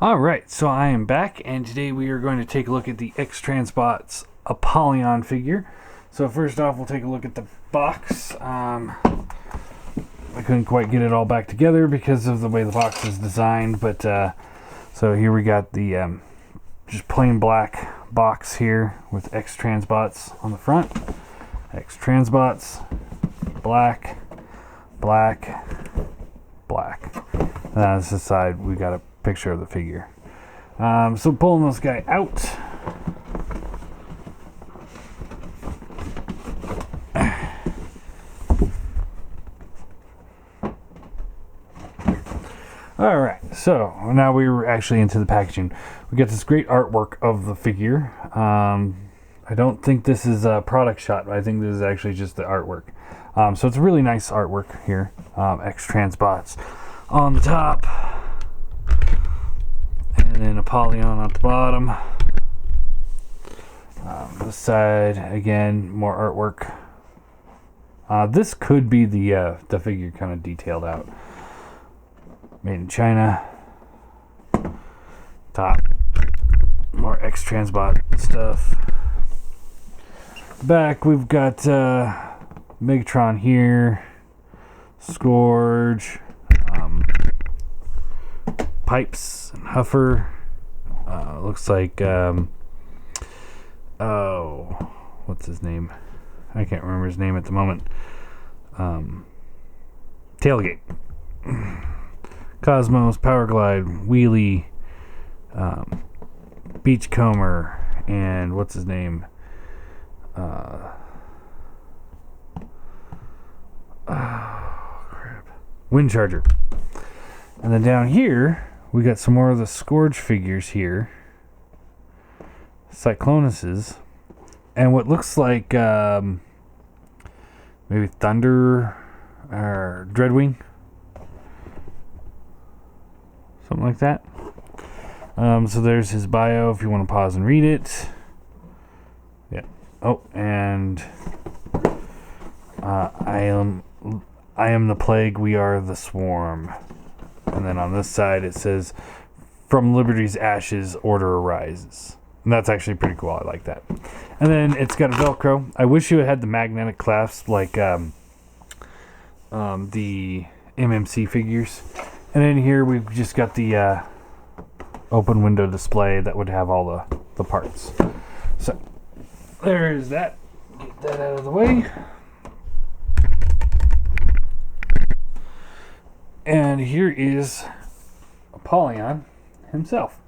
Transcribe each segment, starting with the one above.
Alright, so I am back, and today we are going to take a look at the X-Transbots Apollyon figure. So first off, we'll take a look at the box. I couldn't quite get it all back together because of the way the box is designed, but so here we got the just plain black box here with X-Transbots on the front. X-Transbots, black, black, black. And on this side, we got a picture of the figure. So pulling this guy out. Alright, so now we're actually into the packaging. We get this great artwork of the figure. I don't think this is a product shot, but I think this is actually just the artwork. So it's a really nice artwork here. X-Transbots on the top. And then Apollyon on the bottom. This side, again, more artwork. This could be the figure kind of detailed out. Made in China. Top. More X-Transbot stuff. Back, we've got Megatron here. Scourge. Pipes and Huffer. Looks like what's his name? I can't remember his name at the moment. Tailgate. Cosmos, Powerglide, Wheelie, Beachcomber, and what's his name? Crap. Windcharger. And then down here, we got some more of the Scourge figures here. Cyclonuses. And what looks like maybe Thunder or Dreadwing. Something like that. So there's his bio if you want to pause and read it. Yeah. Oh, and I am the plague, we are the swarm. And then on this side it says, from Liberty's ashes, order arises. And that's actually pretty cool. I like that. And then it's got a Velcro. I wish you had the magnetic clasp like the MMC figures. And in here we've just got the open window display that would have all the parts. So there's that. Get that out of the way. And here is Apollyon himself,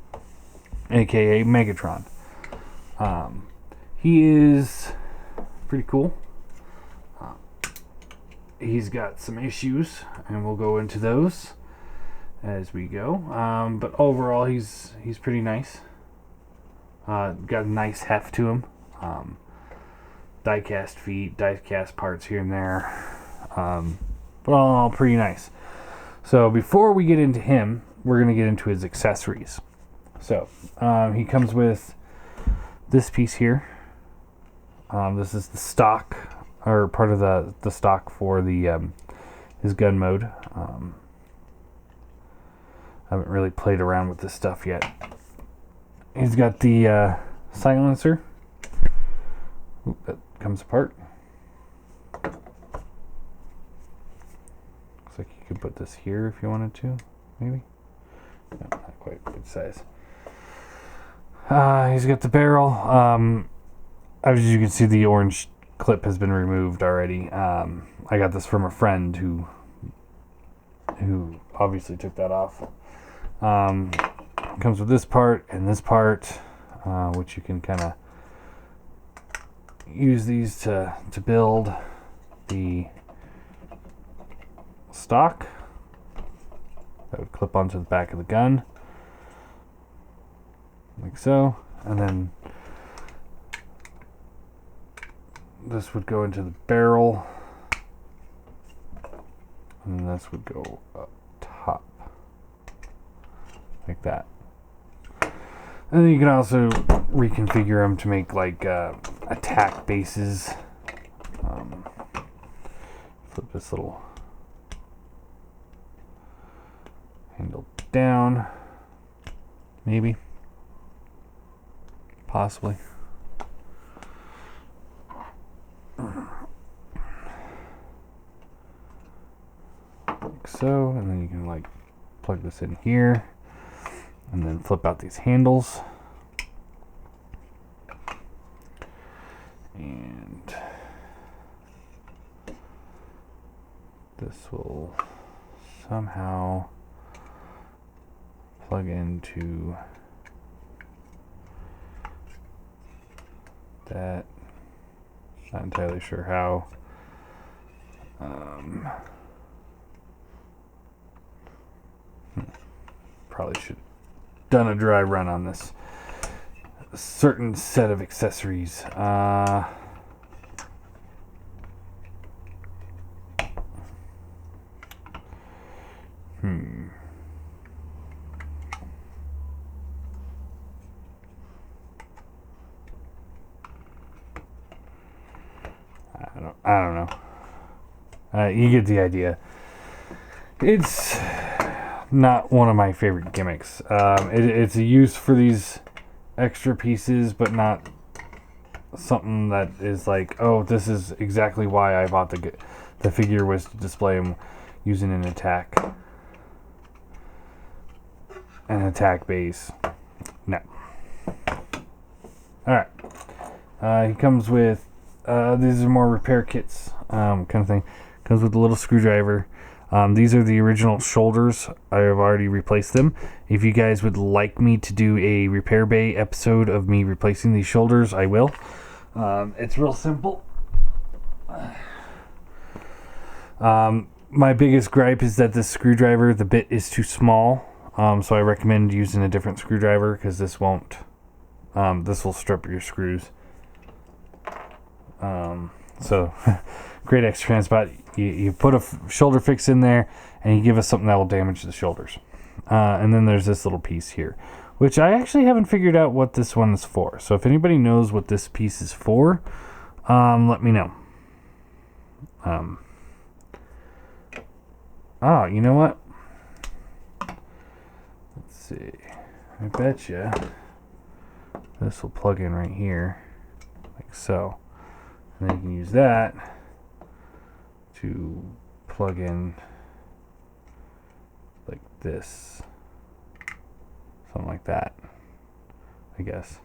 aka Megatron. He is pretty cool. He's got some issues, and we'll go into those as we go. But overall, he's pretty nice. Got a nice heft to him. Die-cast feet, die-cast parts here and there. But all in all, pretty nice. So before we get into him, we're going to get into his accessories. So he comes with this piece here. This is the stock, or part of the stock for the his gun mode. I haven't really played around with this stuff yet. He's got the silencer. Oop, that comes apart. Looks like you could put this here if you wanted to, maybe. No, not quite good size. He's got the barrel. As you can see, the orange clip has been removed already. I got this from a friend who obviously took that off. Comes with this part and this part, which you can kind of use these to build the stock. That would clip onto the back of the gun, like so, and then this would go into the barrel, and then this would go up top, like that. And then you can also reconfigure them to make like attack bases. Flip this little handle down. maybe, possibly. Like so, and then you can like plug this in here and then flip out these handles. And this will somehow plug into that. Not entirely sure how. Probably should have done a dry run on this certain set of accessories. I don't know. You get the idea. It's not one of my favorite gimmicks. It's a use for these extra pieces, but not something that is like, oh, this is exactly why I bought the figure, was to display him using an attack base. No. Alright. He comes with these are more repair kits, kind of thing. Comes with a little screwdriver. These are the original shoulders. I have already replaced them. If you guys would like me to do a repair bay episode of me replacing these shoulders, I will. It's real simple. My biggest gripe is that this screwdriver, the bit is too small. So I recommend using a different screwdriver, because this won't. This will strip your screws. So great X-Transbot. You put a shoulder fix in there, and you give us something that will damage the shoulders. And then there's this little piece here, which I actually haven't figured out what this one is for. So if anybody knows what this piece is for, let me know. Oh, you know what? Let's see. I bet you this will plug in right here, like so. And then you can use that to plug in like this. Something like that, I guess.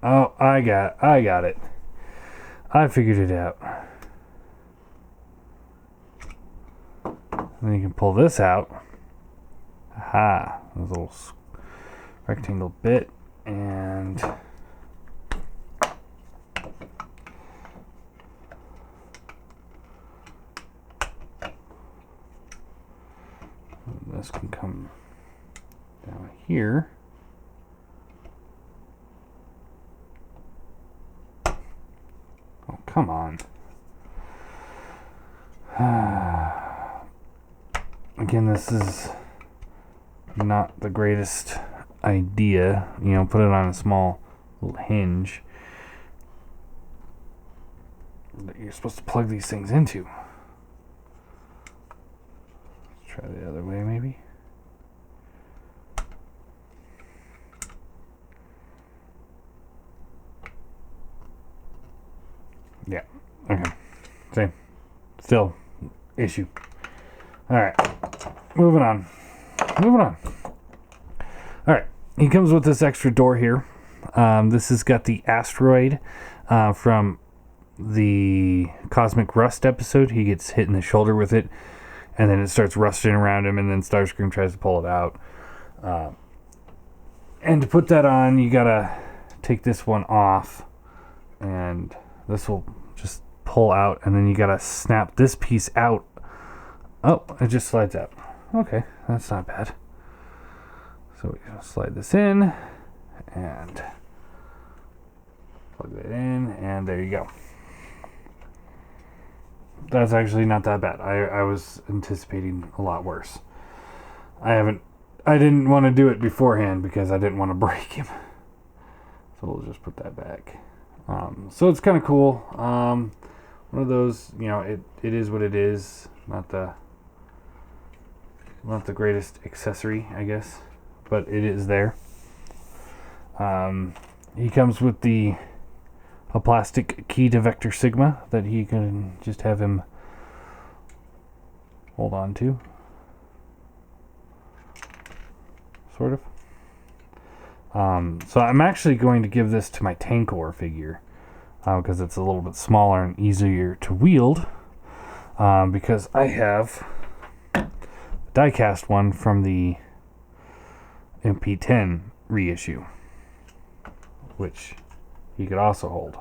Oh, I got it. I figured it out. And then you can pull this out. Aha, there's a little rectangle bit, and this can come down here. Oh, come on. Again, this is not the greatest idea. You know, put it on a small little hinge that you're supposed to plug these things into. Let's try the other way, maybe. Yeah. Okay. Same. Still issue. Alright. Moving on. Alright. He comes with this extra door here. This has got the asteroid from the Cosmic Rust episode. He gets hit in the shoulder with it, and then it starts rusting around him, and then Starscream tries to pull it out. And to put that on, you gotta take this one off, and this will just pull out, and then you gotta snap this piece out. Oh, it just slides out. Okay, that's not bad. So we can slide this in and plug that in, and there you go. That's actually not that bad. I was anticipating a lot worse. I didn't want to do it beforehand because I didn't want to break him. So we'll just put that back. So it's kind of cool. One of those, you know, it is what it is. Not the greatest accessory, I guess. but it is there. He comes with a plastic key to Vector Sigma that he can just have him hold on to, sort of. So I'm actually going to give this to my Tankor figure because it's a little bit smaller and easier to wield, because I have a die-cast one from the MP10 reissue, which he could also hold,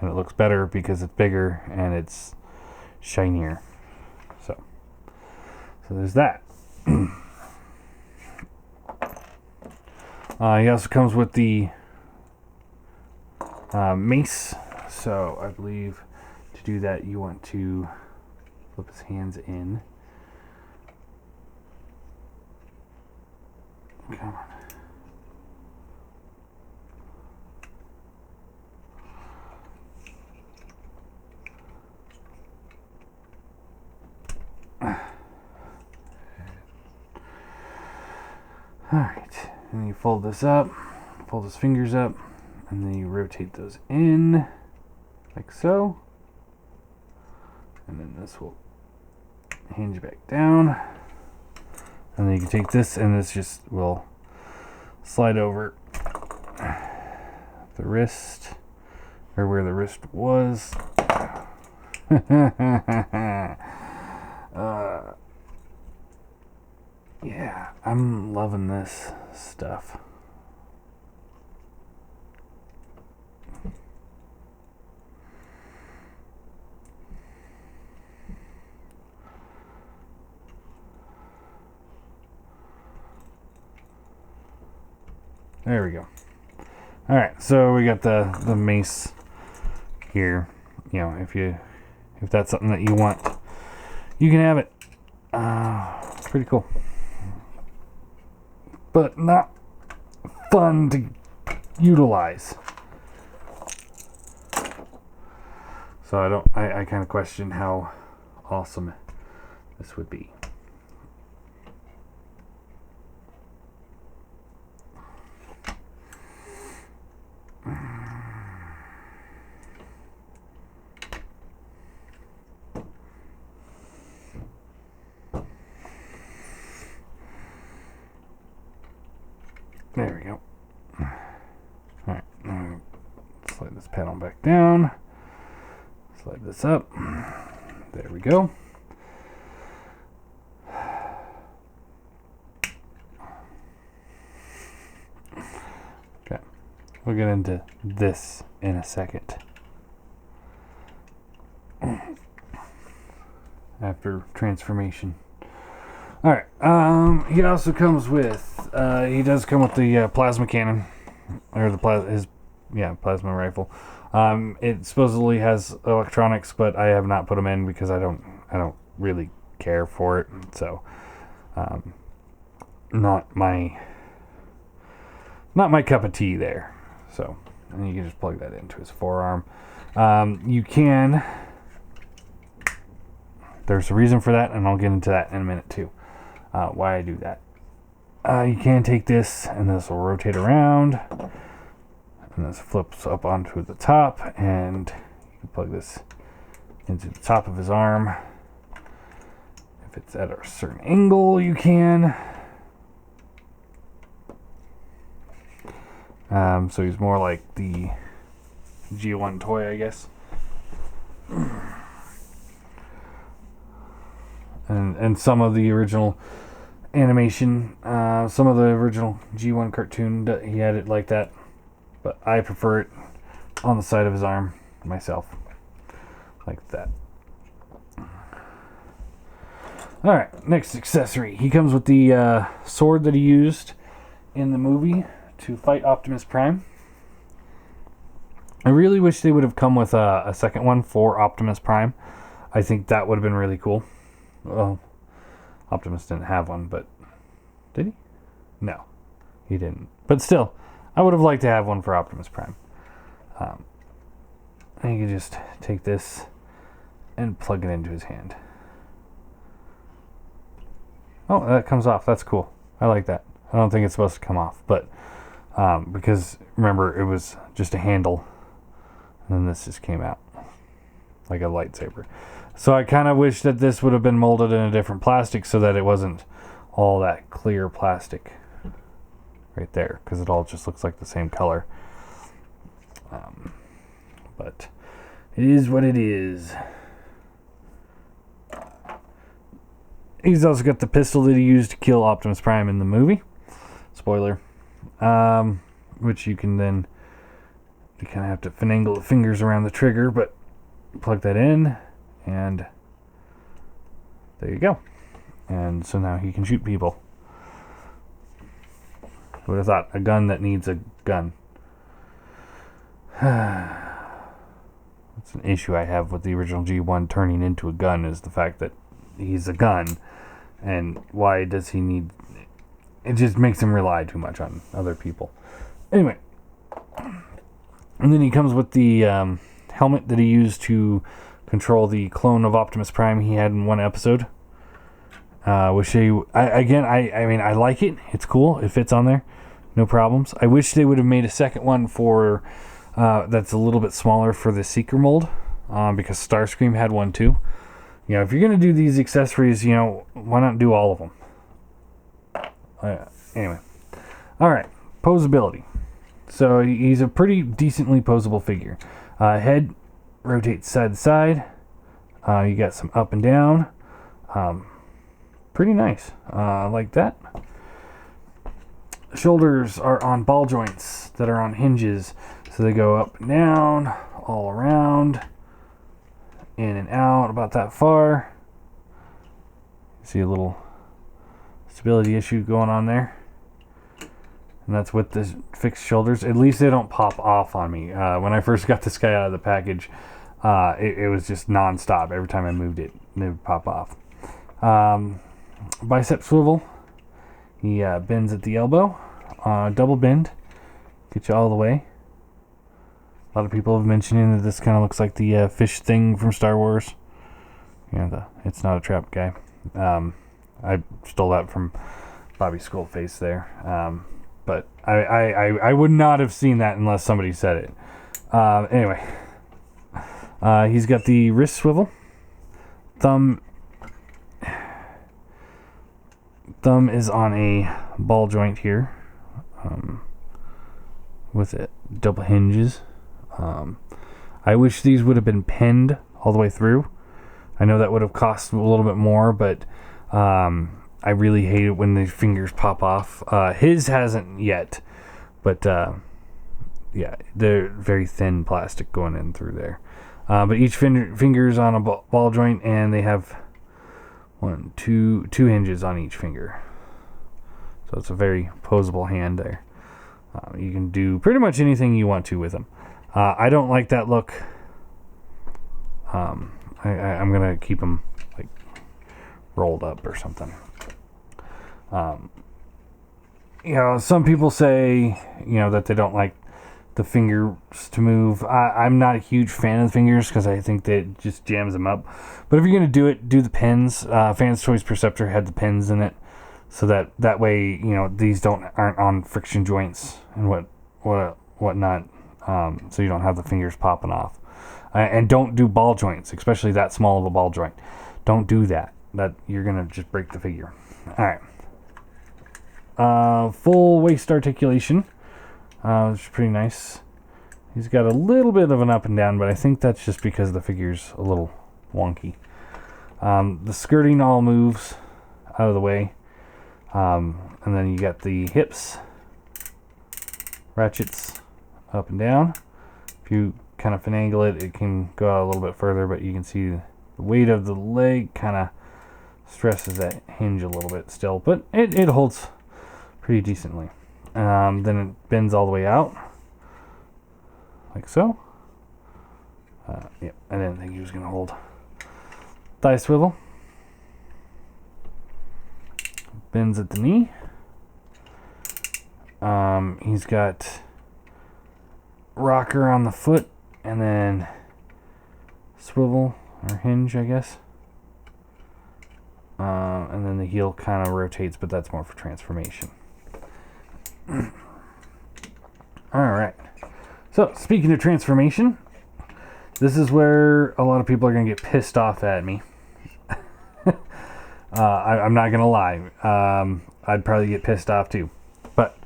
and it looks better because it's bigger and it's shinier. So there's that. He also comes with the mace. So I believe to do that you want to flip his hands in. Come on. Alright, and then you fold this up, fold his fingers up, and then you rotate those in, like so. And then this will hinge back down. And then you can take this, and this just will slide over the wrist, or where the wrist was. Yeah, I'm loving this stuff. There we go. All right, so we got the mace here. You know, if that's something that you want, you can have it. Pretty cool, but not fun to utilize. So I kind of question how awesome this would be. There we go. Alright, now slide this panel back down. Slide this up. There we go. Okay, we'll get into this in a second. After transformation. Alright, he also comes with, he does come with the plasma cannon, or the plasma rifle. It supposedly has electronics, but I have not put them in because I don't really care for it. So, not my cup of tea there. So, and you can just plug that into his forearm. You can. There's a reason for that, and I'll get into that in a minute too. Why I do that. You can take this, and this will rotate around, and this flips up onto the top, and you can plug this into the top of his arm. If it's at a certain angle, you can. So he's more like the G1 toy, I guess. And some of the original animation, some of the original G1 cartoon, he had it like that, but I prefer it on the side of his arm myself, like that. Alright, next accessory. He comes with the sword that he used in the movie to fight Optimus Prime. I really wish they would have come with a second one for Optimus Prime. I think that would have been really cool. Well, Optimus didn't have one, but did he? No, he didn't. But still, I would have liked to have one for Optimus Prime. And you can just take this and plug it into his hand. Oh, that comes off. That's cool. I like that. I don't think it's supposed to come off, but because remember it was just a handle, and then this just came out like a lightsaber. So I kind of wish that this would have been molded in a different plastic so that it wasn't all that clear plastic right there, because it all just looks like the same color. But it is what it is. He's also got the pistol that he used to kill Optimus Prime in the movie. Spoiler. Which you can then, you kind of have to finagle the fingers around the trigger, but plug that in, and there you go. And so now he can shoot people. Who would have thought? A gun that needs a gun. That's an issue I have with the original G1 turning into a gun, is the fact that he's a gun. And why does he need... It just makes him rely too much on other people. Anyway. And then he comes with the helmet that he used to control the clone of Optimus Prime he had in one episode. I mean, I like it. It's cool. It fits on there. No problems. I wish they would have made a second one for... that's a little bit smaller for the Seeker mold. Because Starscream had one too. You know, if you're going to do these accessories, you know, why not do all of them? Anyway. Alright. Posability. So he's a pretty decently posable figure. Head rotates side to side. You got some up and down. Pretty nice. Like that. Shoulders are on ball joints that are on hinges. So they go up and down, all around, in and out, about that far. See a little stability issue going on there. And that's with the fixed shoulders. At least they don't pop off on me. When I first got this guy out of the package, it was just non-stop. Every time I moved it, it would pop off. Bicep swivel. He bends at the elbow. Double bend. Get you all the way. A lot of people have mentioned that this kind of looks like the fish thing from Star Wars. You know, the It's Not a Trap guy. I stole that from Bobby Skullface there. But I would not have seen that unless somebody said it. Anyway. He's got the wrist swivel. Thumb is on a ball joint here. With it double hinges. I wish these would have been pinned all the way through. I know that would have cost a little bit more, but I really hate it when the fingers pop off. His hasn't yet, but yeah, they're very thin plastic going in through there. But each finger's on a ball joint, and they have two hinges on each finger. So it's a very posable hand there. You can do pretty much anything you want to with them. I don't like that look. I'm gonna keep them like rolled up or something. You know, some people say, you know, that they don't like the fingers to move. I'm not a huge fan of the fingers because I think that it just jams them up. But if you're gonna do it, do the pins. Fans Toys Perceptor had the pins in it, so that way, you know, these aren't on friction joints and whatnot. So you don't have the fingers popping off. And don't do ball joints, especially that small of a ball joint. Don't do that. That you're gonna just break the figure. All right. Full waist articulation, which is pretty nice. He's got a little bit of an up and down, but I think that's just because the figure's a little wonky. The skirting all moves out of the way, and then you got the hips, ratchets up and down. If you kind of finagle it, it can go out a little bit further, but you can see the weight of the leg kind of stresses that hinge a little bit still, but it holds pretty decently. Then it bends all the way out, like so. Yep, I didn't think he was going to hold. Thigh swivel. Bends at the knee. He's got rocker on the foot, and then swivel or hinge, I guess. And then the heel kind of rotates, but that's more for transformation. Alright. So, speaking of transformation, this is where a lot of people are going to get pissed off at me. I'm not going to lie. I'd probably get pissed off too. But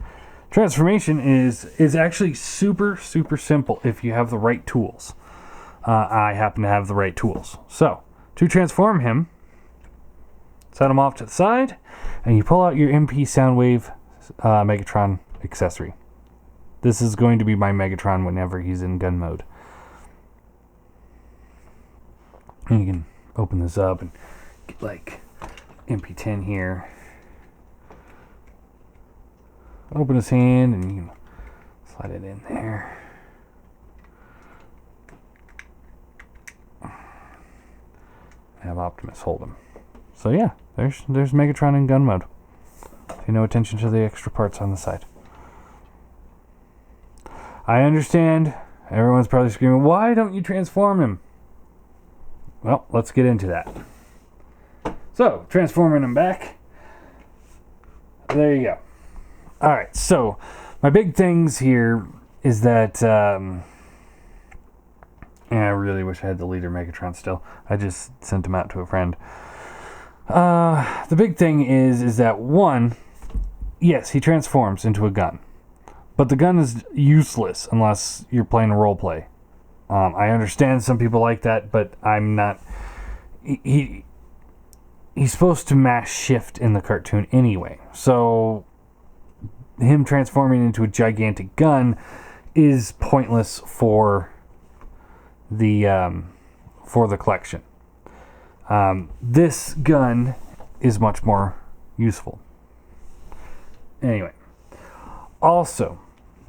transformation is actually super, super simple if you have the right tools. I happen to have the right tools. So, to transform him, set him off to the side, and you pull out your MP Soundwave Megatron accessory. This is going to be my Megatron whenever he's in gun mode. And you can open this up and get like MP10 here. Open his hand and you can slide it in there. Have Optimus hold him. So yeah, there's Megatron in gun mode. Pay no attention to the extra parts on the side. I understand. Everyone's probably screaming, why don't you transform him? Well, let's get into that. So, transforming him back. There you go. Alright, so my big things here is that I really wish I had the leader Megatron still. I just sent him out to a friend. The big thing is that one, yes, he transforms into a gun. But the gun is useless unless you're playing a role play. I understand some people like that, but I'm not. He's supposed to mass shift in the cartoon anyway. So him transforming into a gigantic gun is pointless for the collection. This gun is much more useful. Anyway, also,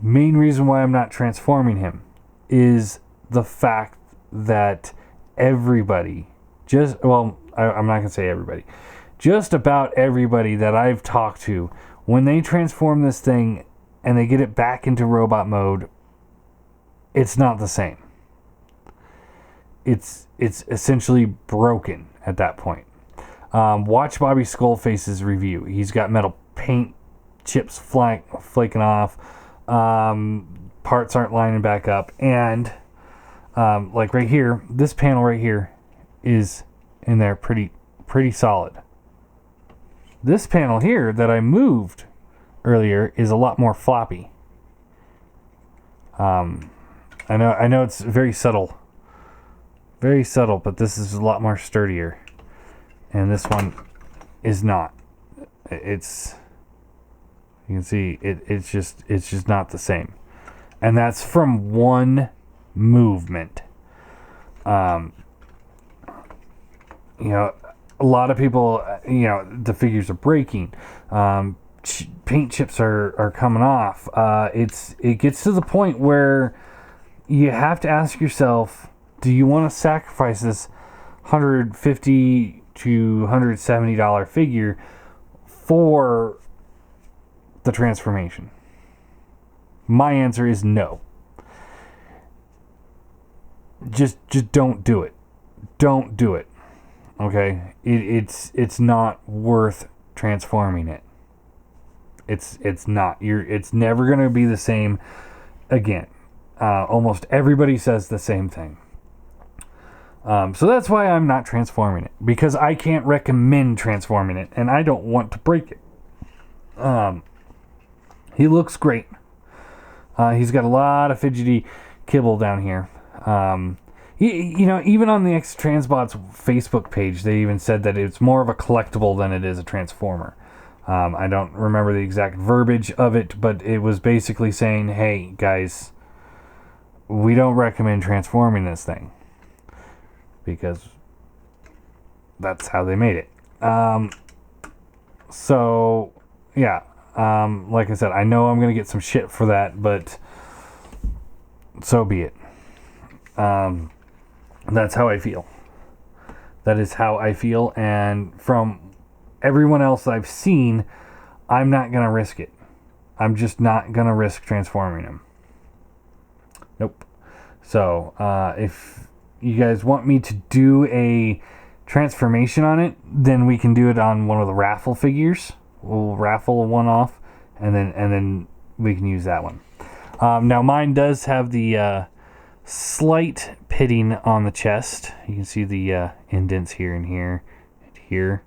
main reason why I'm not transforming him is the fact that everybody, I'm not going to say everybody, just about everybody that I've talked to, when they transform this thing and they get it back into robot mode, it's not the same. It's essentially broken at that point. Watch Bobby Skullface's review. He's got metal paint chips flaking off. Parts aren't lining back up. And like right here, this panel right here is in there pretty solid. This panel here that I moved earlier is a lot more floppy. I know it's very subtle, but this is a lot more sturdier, and this one is not. It's, you can see it's just not the same, and that's from one movement. A lot of people, the figures are breaking. Paint chips are coming off. It gets to the point where you have to ask yourself, do you want to sacrifice this $150 to $170 figure for the transformation? My answer is no. Just don't do it. Don't do it. Okay? It's not worth transforming it. It's not. It's never going to be the same again. Almost everybody says the same thing. So that's why I'm not transforming it, because I can't recommend transforming it, and I don't want to break it. He looks great. He's got a lot of fidgety kibble down here. Even on the X-Transbots Facebook page, they even said that it's more of a collectible than it is a transformer. I don't remember the exact verbiage of it, but it was basically saying, hey, guys, we don't recommend transforming this thing, because that's how they made it. So, yeah. Like I said, I know I'm going to get some shit for that, but so be it. That's how I feel. That is how I feel, and from everyone else I've seen, I'm not going to risk it. I'm just not going to risk transforming him. Nope. So, if you guys want me to do a transformation on it, then we can do it on one of the raffle figures. We'll raffle one off, and then we can use that one. Now mine does have the slight pitting on the chest. You can see the indents here and here and here.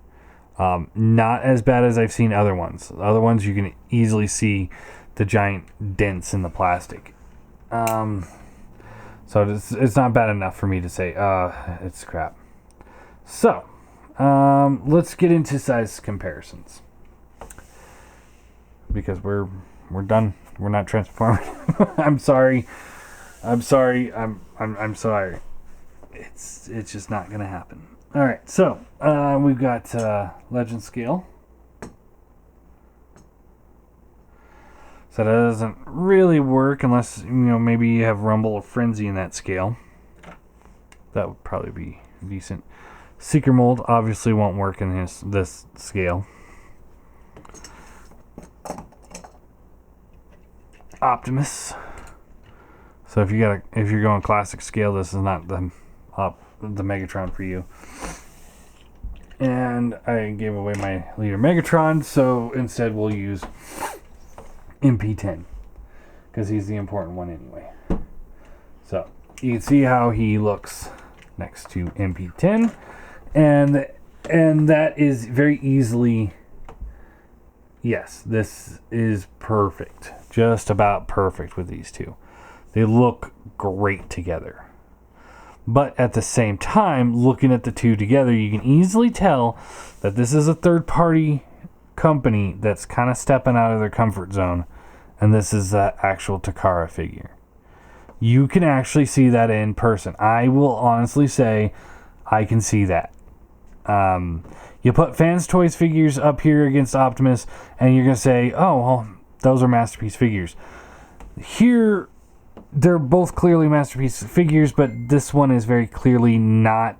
Not as bad as I've seen other ones. Other ones you can easily see the giant dents in the plastic. So it's not bad enough for me to say it's crap. So let's get into size comparisons, because we're done. We're not transforming. I'm sorry. I'm sorry. It's just not gonna happen. All right. So we've got legend scale. So that doesn't really work unless, you know, maybe you have Rumble or Frenzy in that scale. That would probably be decent. Seeker mold obviously won't work in this scale. Optimus. So if you're going classic scale, this is not the Megatron for you. And I gave away my leader Megatron, so instead we'll use MP10, because he's the important one anyway. So you can see how he looks next to MP10, and that is very easily, yes, this is perfect, just about perfect with these two. They look great together. But at the same time, looking at the two together, you can easily tell that this is a third-party company that's kind of stepping out of their comfort zone, and this is the actual Takara figure. You can actually see that in person. I will honestly say I can see that. You put Fans Toys figures up here against Optimus, and you're going to say, oh, well, those are Masterpiece figures. Here, they're both clearly Masterpiece figures, but this one is very clearly not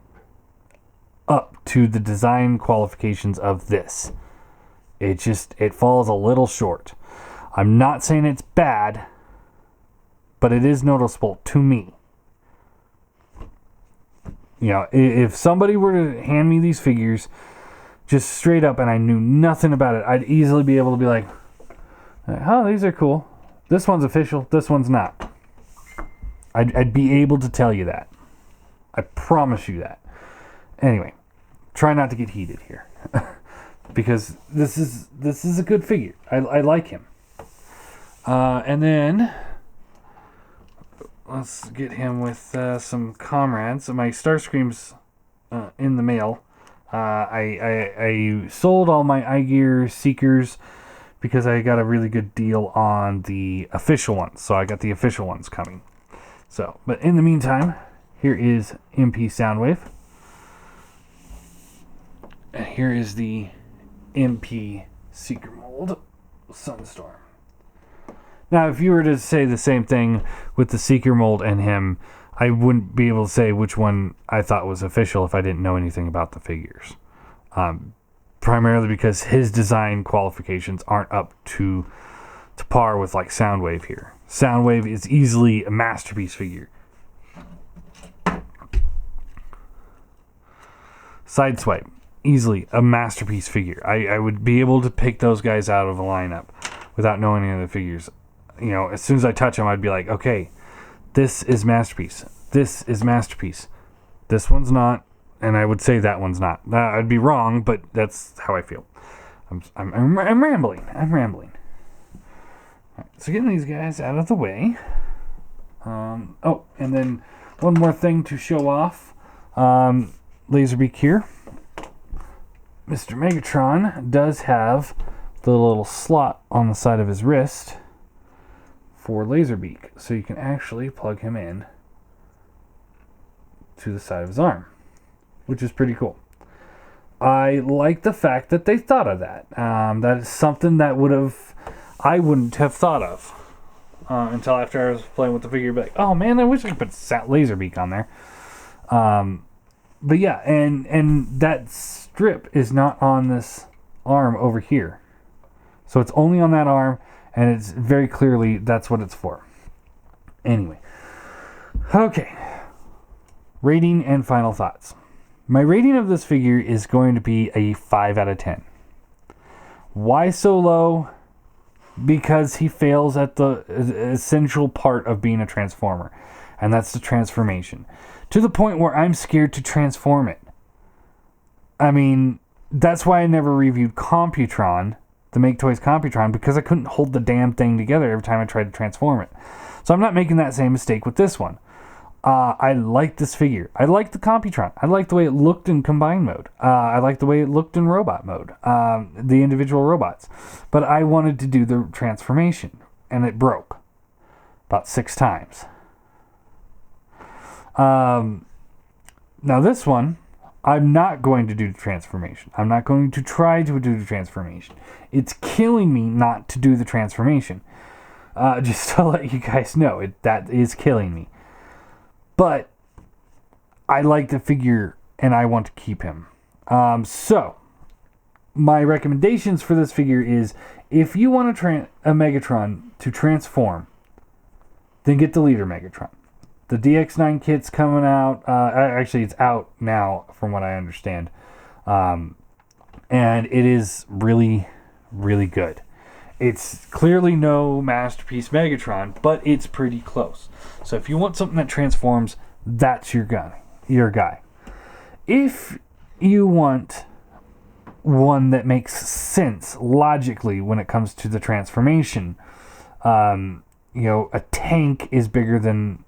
up to the design qualifications of this. It falls a little short. I'm not saying it's bad, but it is noticeable to me. You know, if somebody were to hand me these figures just straight up and I knew nothing about it, I'd easily be able to be like, oh, these are cool. This one's official, this one's not. I'd be able to tell you that. I promise you that. Anyway, try not to get heated here. Because this is a good figure. I like him. And then let's get him with some comrades. My Starscream's in the mail. I sold all my iGear Seekers because I got a really good deal on the official ones. So I got the official ones coming. So, but in the meantime, here is MP Soundwave. And here is the MP Seeker mold Sunstorm. Now, if you were to say the same thing with the Seeker mold and him, I wouldn't be able to say which one I thought was official if I didn't know anything about the figures. Primarily because his design qualifications aren't up to par with like Soundwave here. Soundwave is easily a Masterpiece figure. Sideswipe, easily a Masterpiece figure. I would be able to pick those guys out of a lineup without knowing any of the figures. You know, as soon as I touch them, I'd be like, okay, this is Masterpiece. This is Masterpiece. This one's not, and I would say that one's not. I'd be wrong, but that's how I feel. I'm rambling. I'm rambling. All right, so getting these guys out of the way. Oh, and then one more thing to show off. Laserbeak here. Mr. Megatron does have the little slot on the side of his wrist for Laserbeak, so you can actually plug him in to the side of his arm, which is pretty cool. I like the fact that they thought of that. That is something that I wouldn't have thought of until after I was playing with the figure. Be like, oh man, I wish I could put Laserbeak on there. But yeah, and that strip is not on this arm over here. So it's only on that arm, and it's very clearly that's what it's for. Anyway. Okay. Rating and final thoughts. My rating of this figure is going to be a 5 out of 10. Why so low? because he fails at the essential part of being a Transformer, and that's the transformation. To the point where I'm scared to transform it. I mean, that's why I never reviewed Computron, the Make Toys Computron, because I couldn't hold the damn thing together every time I tried to transform it. So I'm not making that same mistake with this one. I like this figure. I like the Computron. I like the way it looked in combined mode. I like the way it looked in robot mode. The individual robots. But I wanted to do the transformation, and it broke about 6 times. Now this one, I'm not going to do the transformation. I'm not going to try to do the transformation. It's killing me not to do the transformation. Just to let you guys know, that is killing me. But I like the figure, and I want to keep him. So, my recommendations for this figure is, if you want a Megatron to transform, then get the Leader Megatron. The DX9 kit's coming out. Actually, it's out now, from what I understand. And it is really, really good. It's clearly no Masterpiece Megatron, but it's pretty close. So if you want something that transforms, that's your guy. If you want one that makes sense logically when it comes to the transformation, a tank is bigger than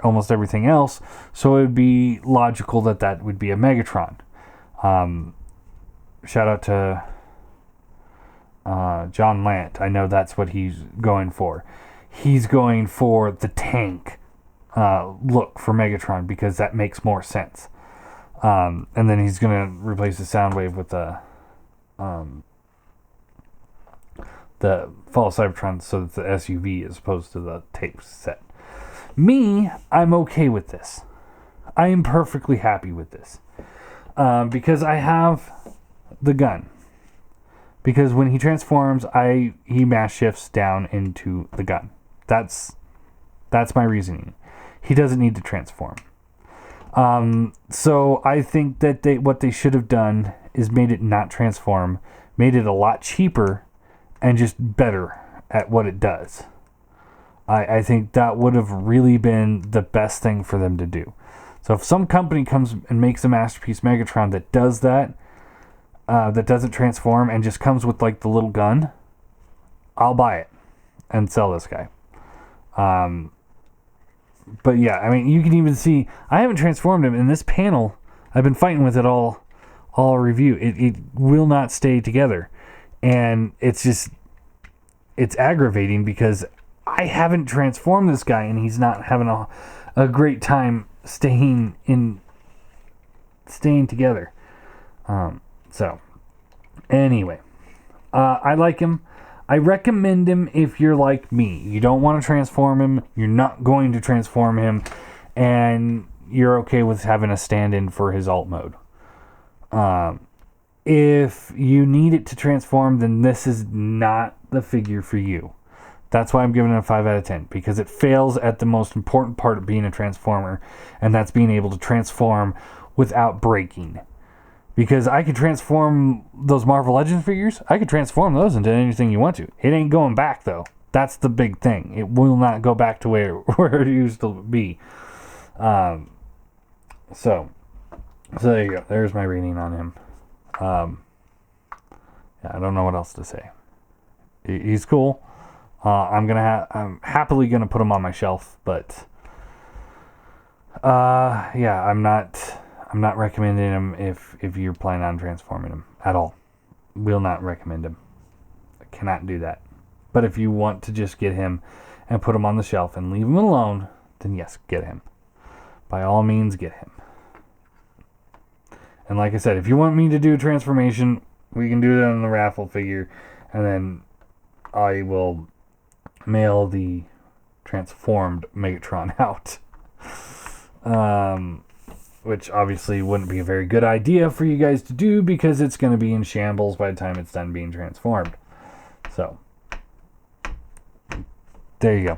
almost everything else, so it would be logical that would be a Megatron. Shout out to John Lant. I know that's what he's going for. He's going for the tank look for Megatron because that makes more sense. And then he's going to replace the Soundwave with the Fall Cybertron, so that the SUV as opposed to the tape set. Me, I'm okay with this. I am perfectly happy with this. Because I have the gun. Because when he transforms, he mass shifts down into the gun. That's my reasoning. He doesn't need to transform. So I think that what they should have done is made it not transform, made it a lot cheaper, and just better at what it does. I think that would have really been the best thing for them to do. So if some company comes and makes a Masterpiece Megatron that does that doesn't transform and just comes with like the little gun, I'll buy it and sell this guy. But yeah, I mean, you can even see I haven't transformed him in this panel. I've been fighting with it all review. It will not stay together, and it's aggravating because I haven't transformed this guy, and he's not having a great time staying together. So anyway, I like him. I recommend him if you're like me. You don't want to transform him. You're not going to transform him, and you're okay with having a stand-in for his alt mode. If you need it to transform, then this is not the figure for you. That's why I'm giving it a 5 out of 10, because it fails at the most important part of being a Transformer, and that's being able to transform without breaking. Because I could transform those Marvel Legends figures. I could transform those into anything you want to. It ain't going back, though. That's the big thing. It will not go back to where it used to be. So there you go. There's my reading on him. Yeah, I don't know what else to say. He's cool. I'm happily gonna put him on my shelf, but yeah, I'm not recommending him if you're planning on transforming him at all. Will not recommend him. I cannot do that. But if you want to just get him and put him on the shelf and leave him alone, then yes, get him. By all means, get him. And like I said, if you want me to do a transformation, we can do it on the raffle figure, and then I will mail the transformed Megatron out. Which obviously wouldn't be a very good idea for you guys to do, because it's going to be in shambles by the time it's done being transformed. So, there you go.